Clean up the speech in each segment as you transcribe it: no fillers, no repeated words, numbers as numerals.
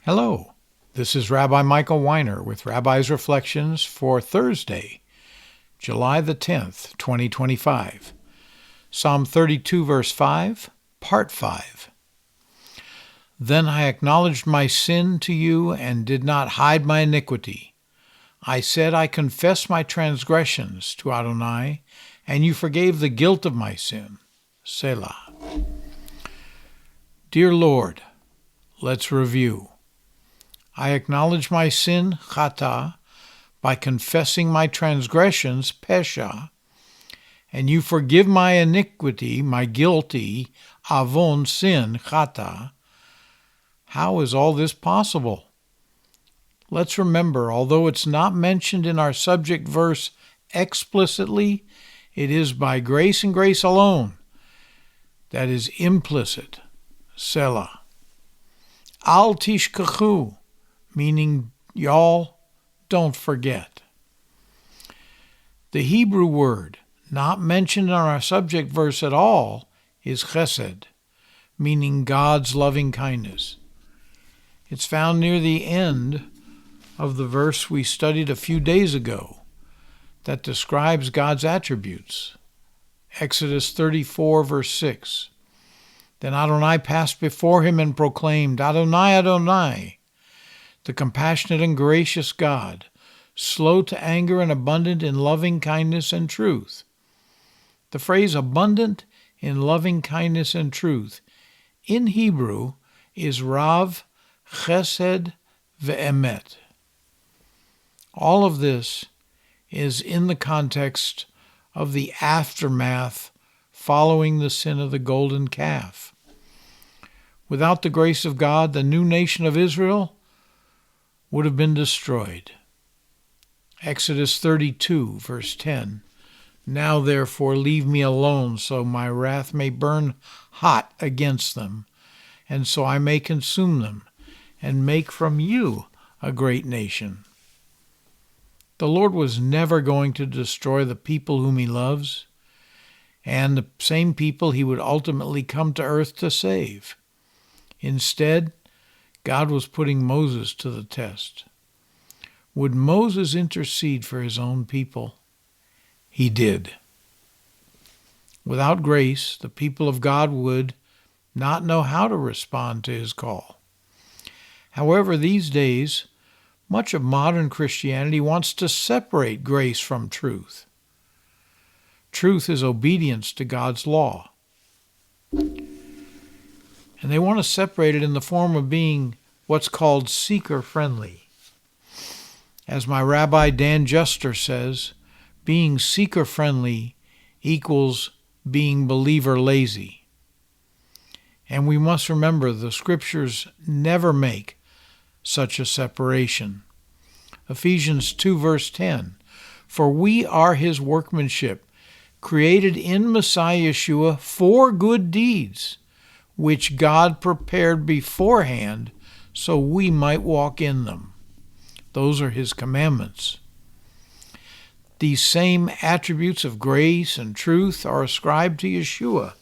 Hello, this is Rabbi Michael Weiner with Rabbi's Reflections for Thursday, July the 10th, 2025. Psalm 32, verse 5, Part 5. Then I acknowledged my sin to you and did not hide my iniquity. I said, I confess my transgressions to Adonai, and you forgave the guilt of my sin. Selah. Dear Lord, let's review. I acknowledge my sin, chata, by confessing my transgressions, pesha, and you forgive my iniquity, my guilty, avon, sin, chata. How is all this possible? Let's remember, although it's not mentioned in our subject verse explicitly, it is by grace and grace alone. That is implicit. Selah. Al tishkachu, meaning, y'all, don't forget. The Hebrew word, not mentioned in our subject verse at all, is chesed, meaning God's loving kindness. It's found near the end of the verse we studied a few days ago that describes God's attributes. Exodus 34, verse 6. Then Adonai passed before him and proclaimed, Adonai, Adonai, the compassionate and gracious God, slow to anger and abundant in loving kindness and truth. The phrase abundant in loving kindness and truth in Hebrew is Rav, Chesed, Ve'emet. All of this is in the context of the aftermath following the sin of the golden calf. Without the grace of God, the new nation of Israel would have been destroyed. Exodus 32, verse 10. Now therefore leave me alone, so my wrath may burn hot against them, and so I may consume them, and make from you a great nation. The Lord was never going to destroy the people whom he loves, and the same people he would ultimately come to earth to save. Instead, God was putting Moses to the test. Would Moses intercede for his own people? He did. Without grace, the people of God would not know how to respond to his call. However, these days, much of modern Christianity wants to separate grace from truth. Truth is obedience to God's law. And they want to separate it in the form of being what's called seeker-friendly. As my Rabbi Dan Juster says, being seeker-friendly equals being believer-lazy. And we must remember the Scriptures never make such a separation. Ephesians 2, verse 10, For we are his workmanship, created in Messiah Yeshua for good deeds, which God prepared beforehand so we might walk in them. Those are his commandments. These same attributes of grace and truth are ascribed to Yeshua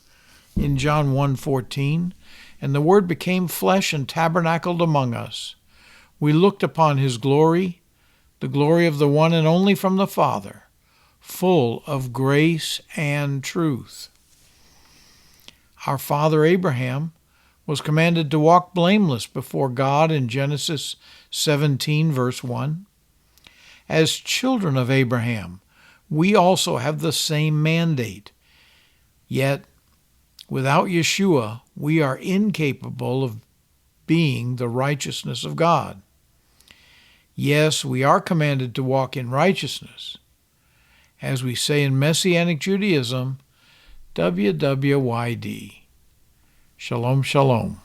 in John 1:14, and the Word became flesh and tabernacled among us. We looked upon his glory, the glory of the one and only from the Father, full of grace and truth. Our father Abraham was commanded to walk blameless before God in Genesis 17, verse 1. As children of Abraham, we also have the same mandate. Yet, without Yeshua, we are incapable of being the righteousness of God. Yes, we are commanded to walk in righteousness. As we say in Messianic Judaism, WWYD. Shalom, shalom.